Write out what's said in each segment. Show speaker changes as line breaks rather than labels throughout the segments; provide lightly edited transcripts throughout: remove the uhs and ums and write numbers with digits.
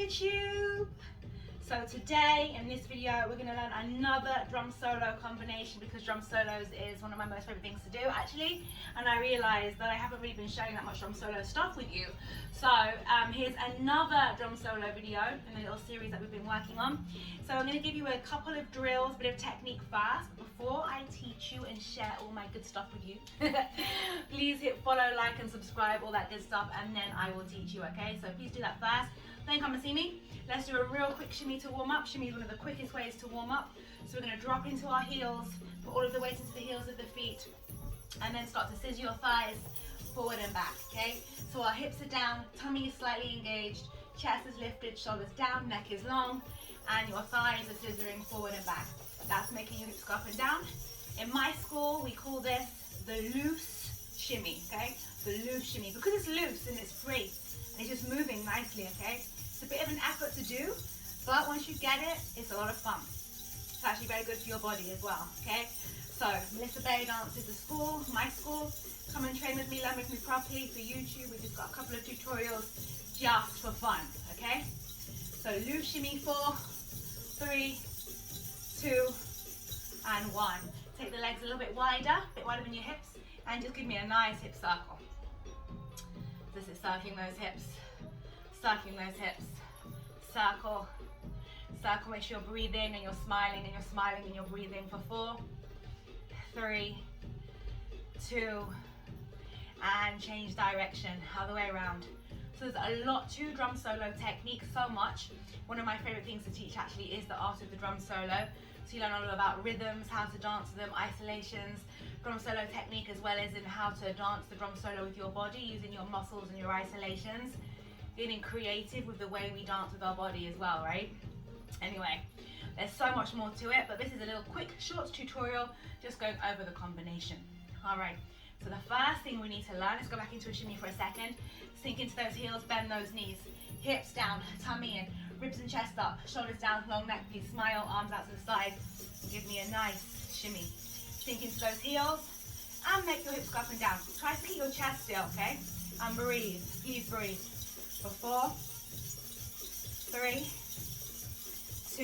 YouTube! So today in this video we're going to learn another drum solo combination because drum solos is one of my most favorite things to do actually, and I realized that I haven't really been sharing that much drum solo stuff with you. So here's another drum solo video in a little series that we've been working on. So I'm going to give you a couple of drills, a bit of technique first before I teach you and share all my good stuff with you. Please hit follow, like and subscribe, all that good stuff, and then I will teach you, okay? So please do that first. Then come and see me. Let's do a real quick shimmy to warm up. Shimmy is one of the quickest ways to warm up. So we're going to drop into our heels, put all of the weight into the heels of the feet, and then start to scissor your thighs forward and back, okay? So our hips are down, tummy is slightly engaged, chest is lifted, shoulders down, neck is long, and your thighs are scissoring forward and back. That's making your hips go up and down. In my school, we call this the loose shimmy, okay? The loose shimmy, because it's loose and it's free, and it's just moving nicely, okay? It's a bit of an effort to do, but once you get it, it's a lot of fun. It's actually very good for your body as well, okay? So, BellyDance is the school, my school. Come and train with me, learn with me properly for YouTube. We've just got a couple of tutorials just for fun, okay? So, loose shimmy, 4, 3, 2, and 1. Take the legs a little bit wider than your hips, and just give me a nice hip circle. This is circling those hips, circling those hips, circle, circle. Make sure you're breathing and you're smiling and you're smiling and you're breathing for 4, 3, 2, and change direction, other way around. So there's a lot to drum solo technique, so much. One of my favorite things to teach actually is the art of the drum solo. So you learn all about rhythms, how to dance them, isolations, drum solo technique, as well as in how to dance the drum solo with your body, using your muscles and your isolations. Getting creative with the way we dance with our body as well, right? Anyway, there's so much more to it, but this is a little quick, short tutorial, just going over the combination. All right, so the first thing we need to learn, let's go back into a shimmy for a second. Sink into those heels, bend those knees, hips down, tummy in, ribs and chest up, shoulders down, long neck, please smile, arms out to the side, and give me a nice shimmy. Sink into those heels, and make your hips go up and down. Try to keep your chest still, okay? And breathe, please breathe. For 4, 3, 2.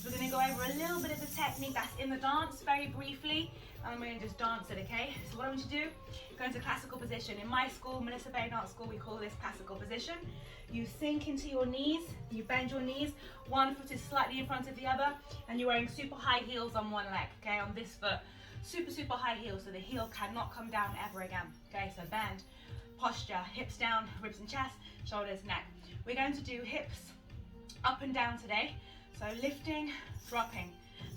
We're going to go over a little bit of the technique that's in the dance very briefly, and then we're going to just dance it, okay? So what I want you to do, go into classical position. In my school, BellyDance school, we call this classical position. You sink into your knees, you bend your knees, one foot is slightly in front of the other, and you're wearing super high heels on one leg, okay? On this foot, super high heels, so the heel cannot come down ever again, okay? So bend, posture, hips down, ribs and chest, shoulders, neck. We're going to do hips up and down today. So lifting, dropping,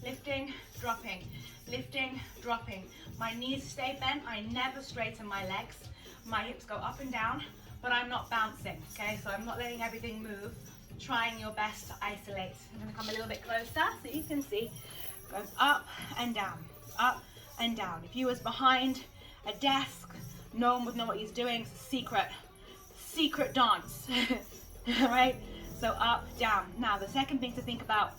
lifting, dropping, lifting, dropping. My knees stay bent. I never straighten my legs. My hips go up and down, but I'm not bouncing, okay? So I'm not letting everything move. Trying your best to isolate. I'm gonna come a little bit closer so you can see. Goes up and down, up and down. If you was behind a desk, no one would know what he's doing. It's a secret dance, all right? So up, down. Now, the second thing to think about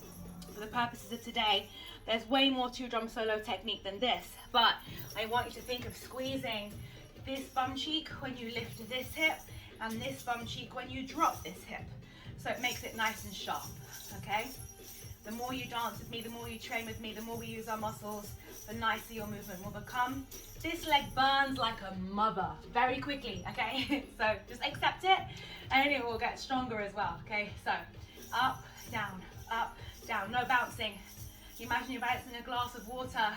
for the purposes of today, there's way more to drum solo technique than this, but I want you to think of squeezing this bum cheek when you lift this hip and this bum cheek when you drop this hip. So it makes it nice and sharp, okay? The more you dance with me, the more you train with me, the more we use our muscles, the nicer your movement will become. This leg burns like a mother very quickly, okay? So just accept it and it will get stronger as well, okay? So up, down, no bouncing. Imagine you're balancing a glass of water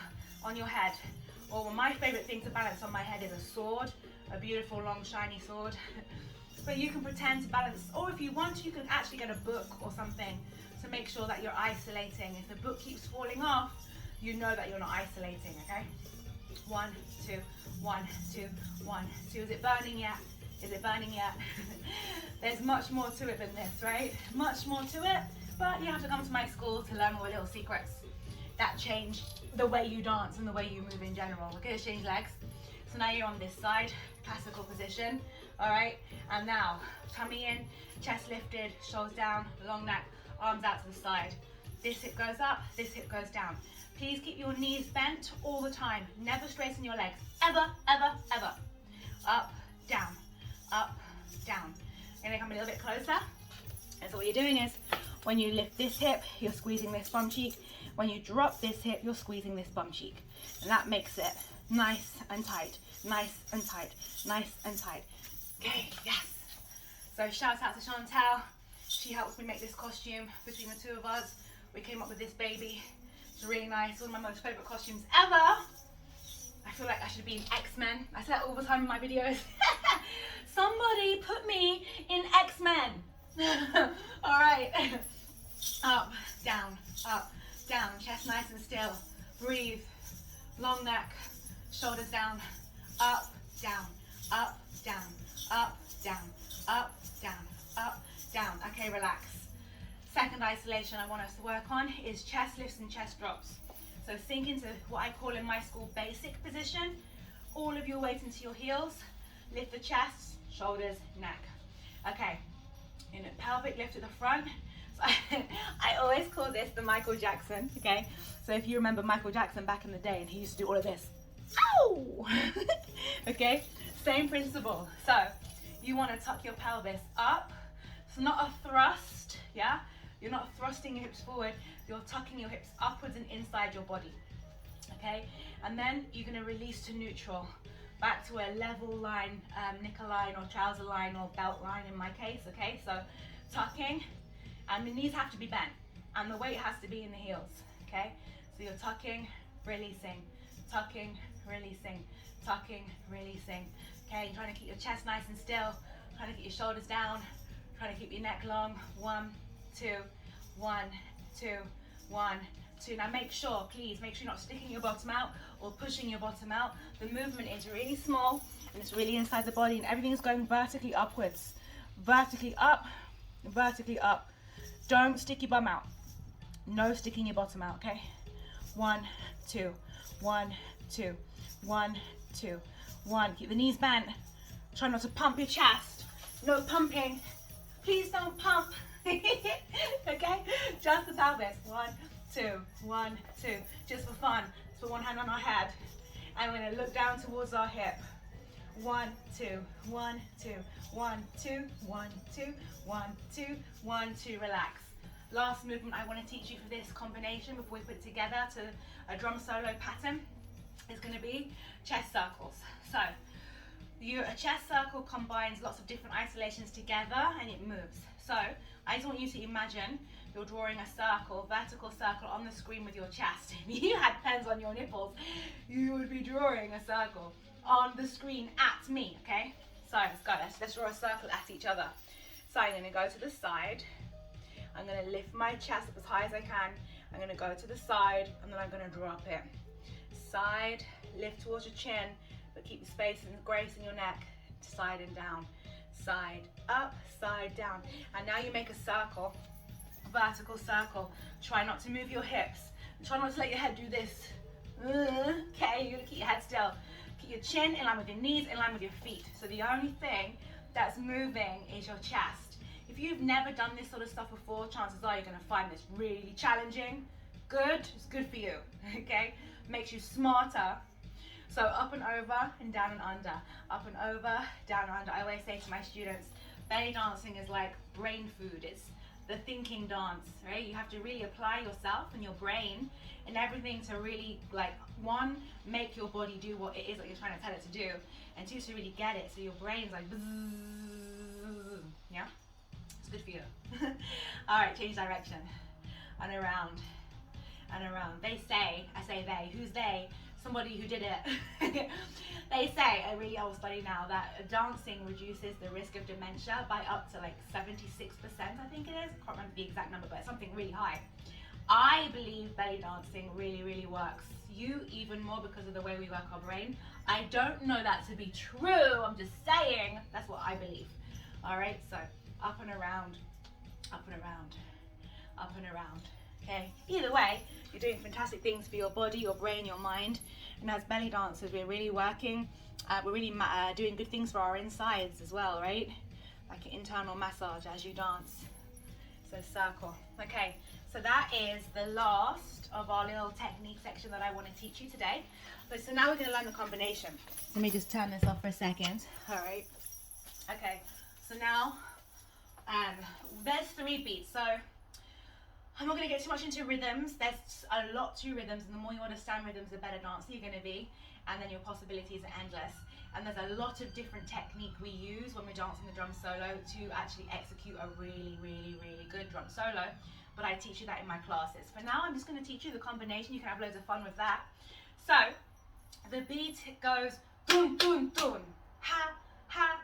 on your head. Or my favorite thing to balance on my head is a sword, a beautiful long shiny sword. But you can pretend to balance, or if you want to, you can actually get a book or something to make sure that you're isolating. If the book keeps falling off, you know that you're not isolating, okay? 1, 2, 1, 2, 1, 2. Is it burning yet? Is it burning yet? There's much more to it than this, right? Much more to it, but you have to come to my school to learn all the little secrets that change the way you dance and the way you move in general. Okay, let's change legs. So now you're on this side, classical position, all right? And now, tummy in, chest lifted, shoulders down, long neck, arms out to the side. This hip goes up, this hip goes down. Please keep your knees bent all the time. Never straighten your legs, ever, ever, ever. Up, down, up, down. And then come a little bit closer. And so what you're doing is, when you lift this hip, you're squeezing this bum cheek. When you drop this hip, you're squeezing this bum cheek. And that makes it nice and tight, nice and tight, nice and tight. Okay, yes. So shout out to Chantal. She helped me make this costume. Between the two of us, we came up with this baby. It's really nice, one of my most favorite costumes ever. I feel like I should be in X-Men. I say that all the time in my videos. Somebody put me in X-Men. All right. Up, down, chest nice and still. Breathe, long neck, shoulders down, up, down, up, down, up, down, up, down, up, down. Okay, relax. Second isolation I want us to work on is chest lifts and chest drops. So sink into what I call in my school basic position. All of your weight into your heels. Lift the chest, shoulders, neck. Okay, in a pelvic lift at the front. So I always call this the Michael Jackson, okay? So if you remember Michael Jackson back in the day, and he used to do all of this. Ow! Okay, same principle. So you want to tuck your pelvis up. It's not a thrust, yeah? You're not thrusting your hips forward, you're tucking your hips upwards and inside your body, okay? And then you're gonna release to neutral, back to a level line, knicker line or trouser line or belt line in my case, okay? So tucking, and the knees have to be bent, and the weight has to be in the heels, okay? So you're tucking, releasing, tucking, releasing, tucking, releasing, okay? You're trying to keep your chest nice and still, trying to keep your shoulders down, trying to keep your neck long. 1, 2, 1, 2, 1, 2. Now make sure, please, make sure you're not sticking your bottom out or pushing your bottom out. The movement is really small and it's really inside the body, and everything is going vertically upwards. Vertically up, vertically up. Don't stick your bum out. No sticking your bottom out, okay? 1, 2, 1, 2, 1, 2, 1. Keep the knees bent. Try not to pump your chest. No pumping. Please don't pump. Okay? Just the pelvis. 1, 2, 1, 2. Just for fun. Let's put one hand on our head. And we're going to look down towards our hip. 1, 2, 1, 2, 1, 2, 1, 2, 1, 2, 1, 2. Relax. Last movement I want to teach you for this combination before we put it together to a drum solo pattern is going to be chest circles. So a chest circle combines lots of different isolations together and it moves. So I just want you to imagine you're drawing a circle, vertical circle on the screen with your chest. If you had pens on your nipples, you would be drawing a circle on the screen at me, okay? So let's go, let's draw a circle at each other. So I'm gonna go to the side. I'm gonna lift my chest up as high as I can. I'm gonna go to the side and then I'm gonna drop it. Side, lift towards your chin, but keep the space and grace in your neck, side and down. Side, up, side, down. And now you make a circle, vertical circle. Try not to move your hips. Try not to let your head do this. Okay, you're gonna keep your head still. Keep your chin in line with your knees, in line with your feet. So the only thing that's moving is your chest. If you've never done this sort of stuff before, chances are you're gonna find this really challenging. Good, it's good for you, okay? Makes you smarter. So up and over and down and under, up and over, down and under. I always say to my students, belly dancing is like brain food. It's the thinking dance, right? You have to really apply yourself and your brain and everything to really, like, one, make your body do what it is that you're trying to tell it to do, and two, to really get it. So your brain's like, bzzz, yeah? It's good for you. All right, change direction. And around, and around. They say, I say they, who's they? Somebody who did it. They say, a really old study now, that dancing reduces the risk of dementia by up to like 76%, I think it is. I can't remember the exact number, but it's something really high. I believe belly dancing really, really works. You even more because of the way we work our brain. I don't know that to be true. I'm just saying that's what I believe. All right, so up and around, up and around, up and around. Okay, either way, you're doing fantastic things for your body, your brain, your mind. And as belly dancers, we're really working, we're really doing good things for our insides as well, right? Like an internal massage as you dance. So circle. Okay, so that is the last of our little technique section that I want to teach you today. But so now we're going to learn the combination. Let me just turn this off for a second. All right. Okay, so now there's 3 beats. So I'm not going to get too much into rhythms. There's a lot to rhythms, and the more you understand rhythms, the better dancer you're going to be, and then your possibilities are endless. And there's a lot of different technique we use when we're dancing the drum solo to actually execute a really, really, really good drum solo. But I teach you that in my classes. For now, I'm just going to teach you the combination. You can have loads of fun with that. So the beat goes dun dun dun, ha ha,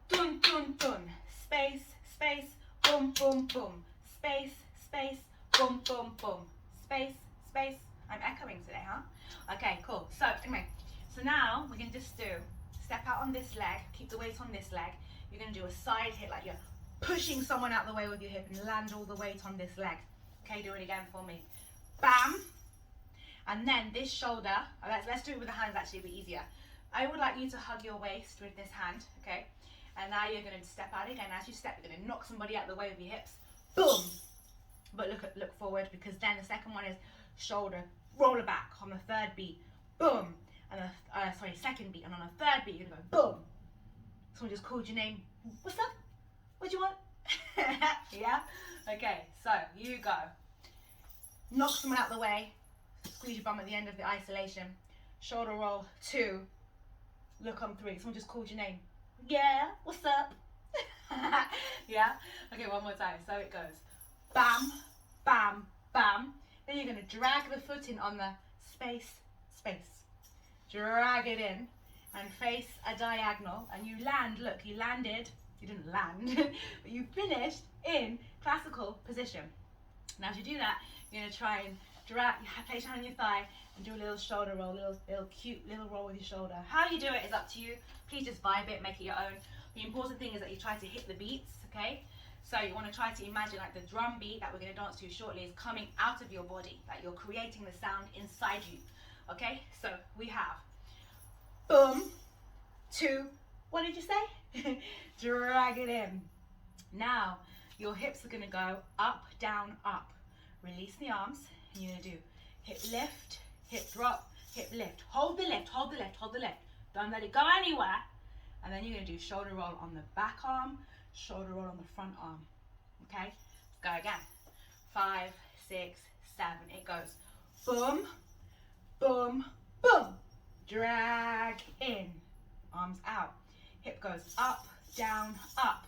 dun dun dun, space space, boom boom boom, space space, boom boom boom, space space. I'm echoing today, huh? Okay, cool. So anyway, so now we're going to just do step out on this leg, keep the weight on this leg. You're going to do a side hit like you're pushing someone out the way with your hip and land all the weight on this leg. Okay, do it again for me. Bam. And then this shoulder, let's do it with the hands, actually, it'll be easier. I would like you to hug your waist with this hand, okay? And now you're going to step out again. As you step, you're going to knock somebody out the way with your hips. Boom. But look forward, because then the second one is shoulder, roller back on the third beat. Boom. And second beat. And on the third beat, you're going to go boom. Someone just called your name. What's up? What do you want? Yeah? Okay, so you go. Knock someone out the way. Squeeze your bum at the end of the isolation. Shoulder roll, 2. Look on 3. Someone just called your name. Yeah, what's up? Yeah? Okay, one more time. So it goes. Bam, bam, bam. Then you're going to drag the foot in on the space, space. Drag it in and face a diagonal. And you land, look, you landed. You didn't land, but you finished in classical position. Now to do that, you're going to try and drag, place your hand on your thigh and do a little shoulder roll, little cute little roll with your shoulder. How you do it is up to you. Please just vibe it, make it your own. The important thing is that you try to hit the beats, okay? So you want to try to imagine like the drum beat that we're going to dance to shortly is coming out of your body, that you're creating the sound inside you, okay? So we have boom, 2, what did you say? Drag it in. Now your hips are going to go up, down, up. Release the arms. And you're going to do hip lift, hip drop, hip lift. Hold the lift, hold the lift, hold the lift. Don't let it go anywhere. And then you're going to do shoulder roll on the back arm, shoulder roll on the front arm. Okay? Let's go again. 5, 6, 7. It goes boom, boom, boom. Drag in. Arms out. Hip goes up, down, up.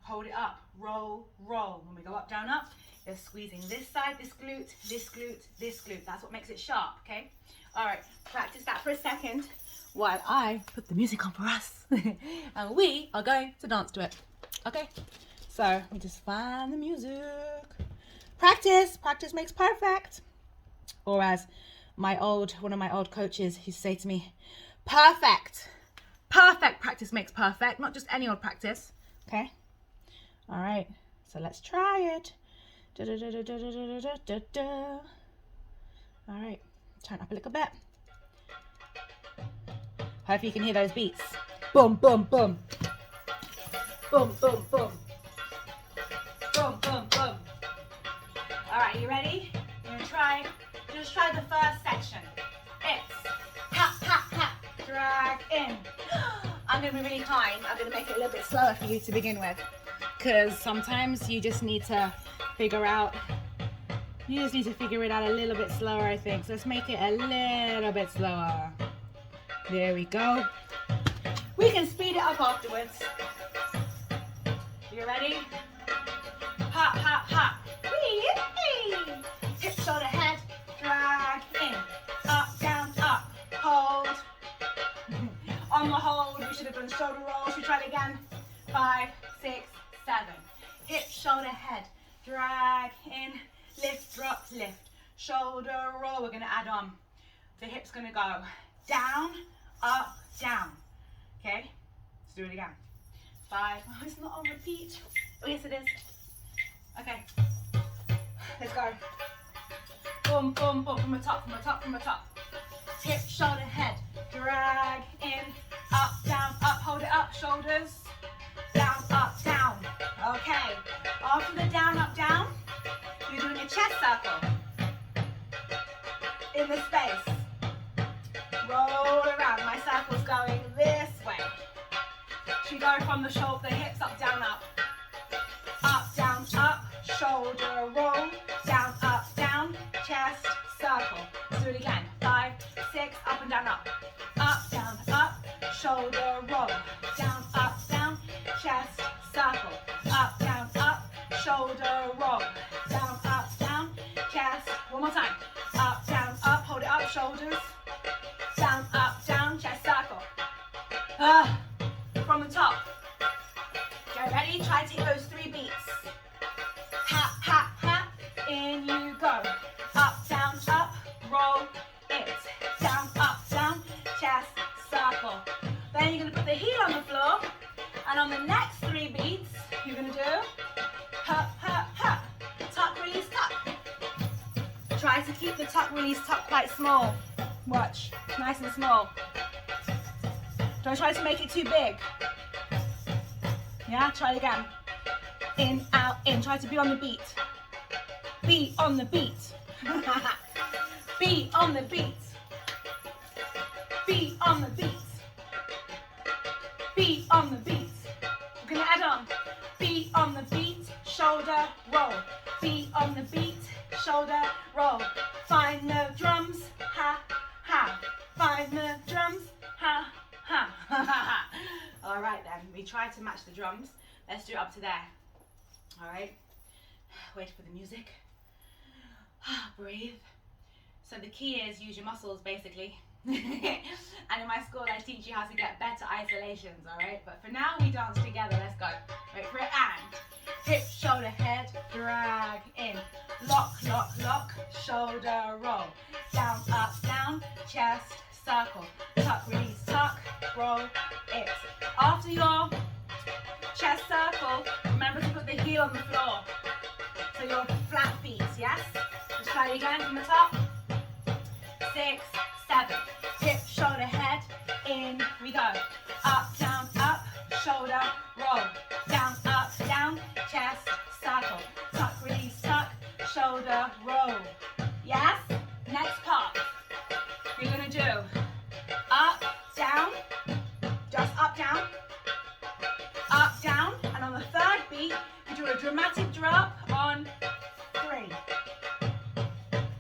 Hold it up. Roll, roll. When we go up, down, up, you're squeezing this side, this glute, this glute, this glute. That's what makes it sharp, okay? All right, practice that for a second while I put the music on for us. And we are going to dance to it, okay? So let me just find the music. Practice. Practice makes perfect. Or as one of my old coaches used to say to me, perfect. Perfect practice makes perfect, not just any old practice, okay? All right, so let's try it. Da, da, da, da, da, da, da, da, da. All right, turn up a little bit. Hopefully you can hear those beats. Boom, boom, boom. Boom, boom, boom. Boom, boom, boom. All right, you ready? You're gonna just try the first section. It's ha, ha, ha, drag in. I'm gonna be really kind. I'm gonna make it a little bit slower for you to begin with, because sometimes you just need to figure it out a little bit slower, I think. So let's make it a little bit slower. There we go. We can speed it up afterwards. You ready? Hop, hop, hop. Whee! Hip, shoulder, head, drag in. Up, down, up. Hold. On the hold, we should have done shoulder rolls. We try it again. 5, 6, 7. Hip, shoulder, head. Drag in. Lift, drop, lift. Shoulder roll. We're going to add on. The hip's going to go down, up, down. Okay? Let's do it again. 5. Oh, it's not on repeat. Oh, yes, it is. Okay. Let's go. Boom, boom, boom. From the top, from the top, from the top. Hip, shoulder, head. Drag in. Up, down, up. Hold it up. Shoulders. Down, up, down. Okay. After the down, up, down, you're doing a chest circle in the space. Roll around. My circle's going this way. Should we go from the shoulder, the hips, up, down, up. Up, down, up. shoulder roll. Down, up, down, chest. One more time. Up, down, up, hold it up, shoulders. Down, up, down, chest circle. From the top. Get ready? Try to hit those 3 beats. Ha, ha, ha. In you go. Up, down, up, roll it. Down, up, down, chest circle. Then you're going to put the heel on the floor. And on the next 3 beats, you're going to do ha, ha, ha. Tuck, release, tuck. Try to keep the tuck, release, tuck quite small. Watch. Nice and small. Don't try to make it too big. Yeah, try again. In, out, in. Try to be on the beat. Be on the beat. Be on the beat. Be on the beat. Be on the beat. We're gonna add on. Be on the beat, shoulder roll. Be on the beat, shoulder roll. Find the drums, ha, ha. Find the drums, ha, ha, ha, ha. All right then, we try to match the drums. Let's do it up to there. All right, wait for the music. Breathe. So the key is use your muscles basically. And in my school I teach you how to get better isolations, all right? But for now we dance together. Let's go. Wait for it. And hip, shoulder, head, drag in. Lock, lock, lock, shoulder roll. Down, up, down, chest circle. Tuck, release, tuck, roll it. After your chest circle, remember to put the heel on the floor. So your flat feet, yes? Let's try it again from the top. 6, 7. Hip, shoulder, head, in we go. Up, shoulder, roll. Down, up, down, chest, circle. Tuck, release, tuck, shoulder, roll. Yes? Next part. You're gonna do up, down, just up, down, and on the 3rd beat, you do a dramatic drop on 3.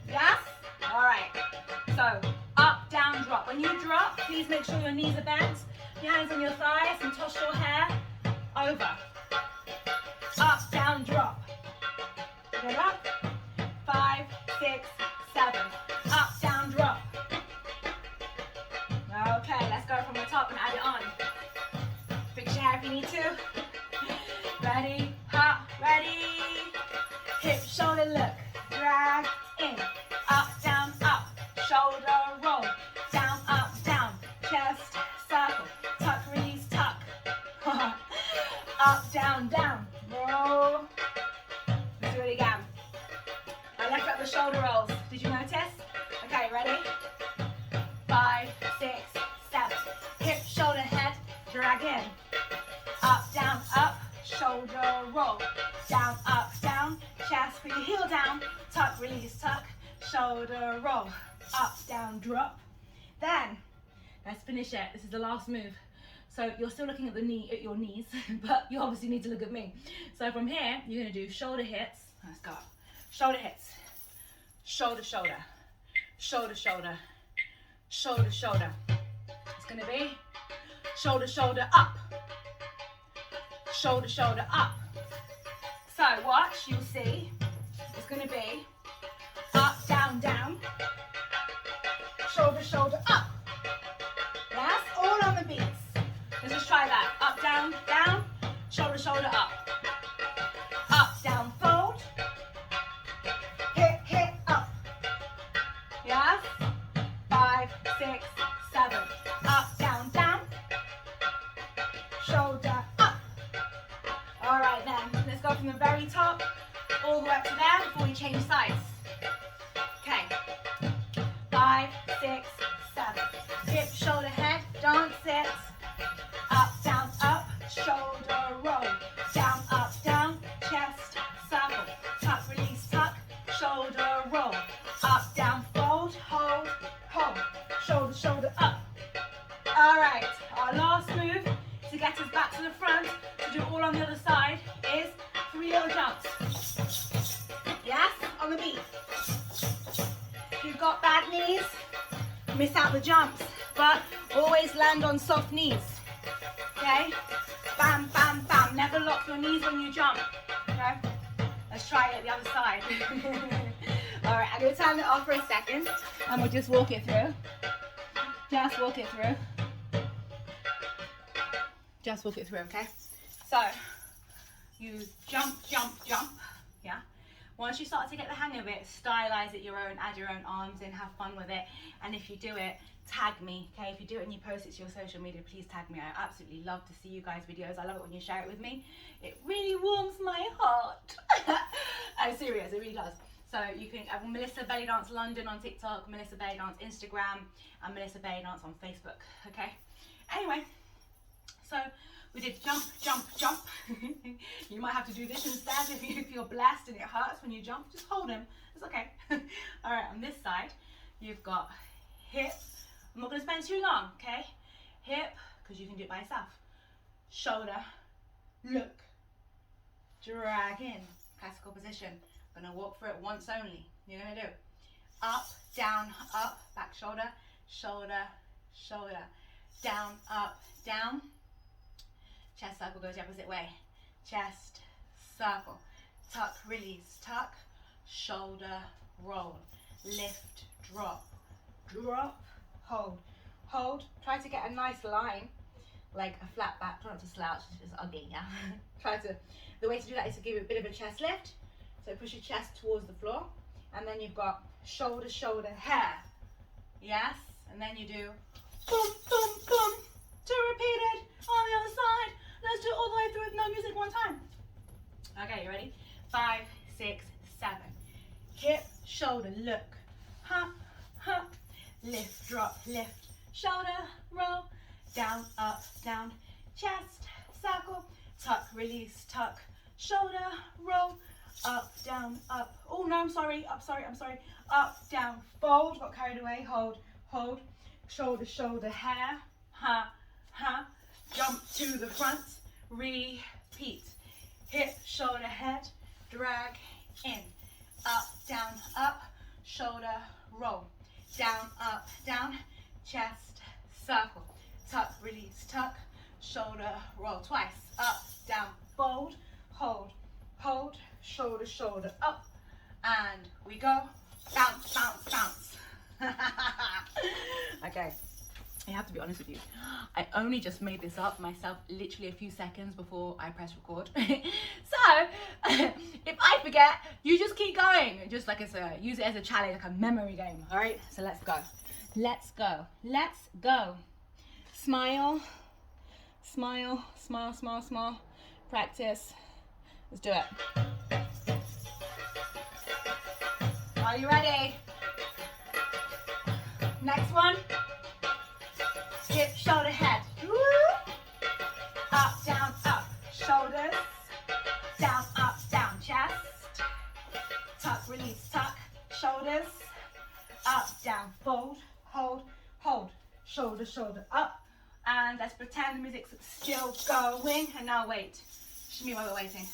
Yes? All right. So, up, down, drop. When you drop, please make sure your knees are bent. Your hands on your thighs and toss your hair over. Up, down, drop. Get up. 5, 6, 7. Up, down, drop. Okay, let's go from the top and add it on. Fix your hair if you need to. Ready, hop, ready. Hip, shoulder, look. Drag in. Up, down, up. Shoulder roll. Down, up, down. Chest circle. Tuck, release, tuck. Up, down, down. Roll. Let's do it again. I left out the shoulder rolls. Did you notice? Okay, ready? 5, 6, 7. Hip, shoulder, head. Drag in. Up, shoulder roll. Down, up, down. Chest, put your heel down. Tuck, release, tuck. Shoulder roll. Up, down, drop. Then, let's finish it. This is the last move. So you're still looking at your knees, but you obviously need to look at me. So from here, you're gonna do shoulder hits. Let's go. Shoulder hits. Shoulder, shoulder. Shoulder, shoulder. Shoulder, shoulder. It's gonna be shoulder, shoulder, up. Shoulder, shoulder, up. So watch, you'll see. It's gonna be up, down, down. Shoulder, shoulder, up. Yes, all on the beats. Let's just try that. Up, down, down. Shoulder, shoulder, up. Up, down, fold. Hit, hit, up. Yes. 5, 6, 7. Up, down, down. Shoulder, up. All right then. Let's go from the very top all the way up to there before we change sides. Okay. 5, 6, 7. Hip, shoulder, head, dance it. Up, shoulder roll. Down, up, down, chest, circle. Tuck, release, tuck, shoulder roll. Up, down, fold, hold, hold. Shoulder, shoulder, up. All right, our last move to get us back to the front, to do all on the other side, is 3 little jumps. Yes, on the beat. If you've got bad knees, miss out the jumps, but always land on soft knees. Okay? Bam, bam, bam. Never lock your knees when you jump. Okay? Let's try it the other side. All right, I'm going to turn it off for a second and we'll just walk it through. Just walk it through. Just walk it through, okay? So, you jump, jump, jump, yeah? Once you start to get the hang of it, stylize it your own, add your own arms in, have fun with it. And if you do it, tag me, okay? If you do it and you post it to your social media, please tag me. I absolutely love to see you guys' videos. I love it when you share it with me. It really warms my heart. I'm serious, it really does. So you can, Melissa BellyDance London on TikTok, Melissa BellyDance Instagram, and Melissa BellyDance on Facebook, okay? Anyway, so we did jump, jump, jump. You might have to do this instead if you're blessed and it hurts when you jump. Just hold them, it's okay. All right, on this side, you've got hip. I'm not gonna spend too long, okay? Hip, because you can do it by yourself. Shoulder, look, drag in, classical position. Gonna walk through it once only. You're gonna do up, down, up, back shoulder, shoulder, shoulder, down, up, down. Chest circle goes the opposite way. Chest, circle, tuck, release, tuck, shoulder, roll, lift, drop, drop, hold, hold. Try to get a nice line, like a flat back. Try not to slouch, it's ugly, yeah? The way to do that is to give it a bit of a chest lift. So push your chest towards the floor. And then you've got shoulder, shoulder, hair. Yes? And then you do boom, boom, boom. 2 repeated on the other side. Let's do it all the way through with no music one time. Okay, you ready? 5, 6, 7. Hip, shoulder, look. Hop, hop. Lift, drop, lift. Shoulder, roll. Down, up, down. Chest, circle. Tuck, release, tuck. Shoulder, roll. Up, down, up. Oh no, I'm sorry. I'm sorry. Up, down, fold. Got carried away. Hold, hold. Shoulder, shoulder, hair. Ha, ha. Jump to the front. Repeat. Hip, shoulder, head. Drag in. Up, down, up. Shoulder, roll. Down, up, down. Chest, circle. Tuck, release, tuck. Shoulder, roll. Twice. Up, down, fold. Hold, hold. Shoulder, shoulder, up, and we go. Bounce, bounce, bounce. Okay, I have to be honest with you. I only just made this up myself literally a few seconds before I press record. So, if I forget, you just keep going. Just like use it as a challenge, like a memory game, all right? So let's go. Let's go. Let's go. Smile, smile, smile, smile, smile. Practice. Let's do it. Are you ready? Next one. Hip, shoulder, head. Woo. Up, down, up. Shoulders. Down, up, down. Chest. Tuck, release, tuck. Shoulders. Up, down, fold. Hold, hold. Shoulder, shoulder, up. And let's pretend the music's still going. And now wait. Shimmy while we're waiting.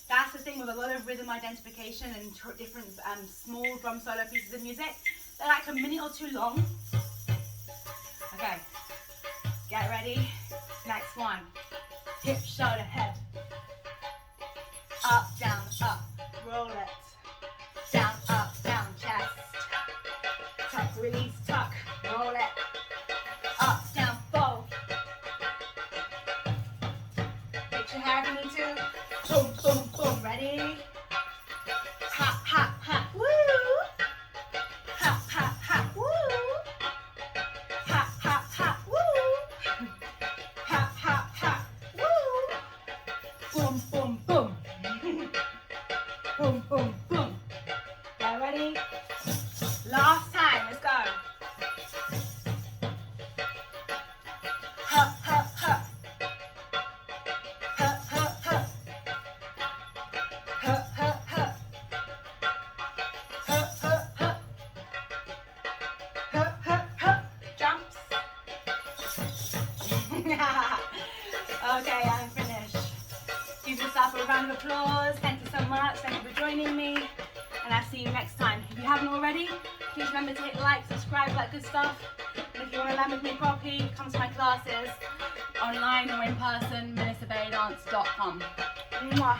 That's the thing with a lot of rhythm identification and different small drum solo pieces of music. They're like a minute or two long. Okay, get ready. Next one. Hip, shoulder, head. Up, down, up. Roll it. Down, up, down. Chest. Tuck, release, tuck. Roll it. Up, down, fold. Fix your hair if you need to. Boom, boom, boom. Ready? Ha, ha, ha. Woo! Ha, ha, ha. Woo! Ha, ha, ha. Woo! Ha, ha, ha. Woo! Boom, boom, boom. Boom, boom, boom. Y'all ready? Last time. Let's go. Ha, ha, ha. Ha, ha, ha. Ha, ha, ha. Ha, ha, ha. Ha, ha, ha. Jumps. Okay, I'm finished. Give yourself a round of applause. Thank you so much. Thank you for joining me. And I'll see you next time. If you haven't already, please remember to hit like, subscribe, all that good stuff. And if you want to learn with me properly, come to my classes online or in person, melissabellydance.com. Mwah.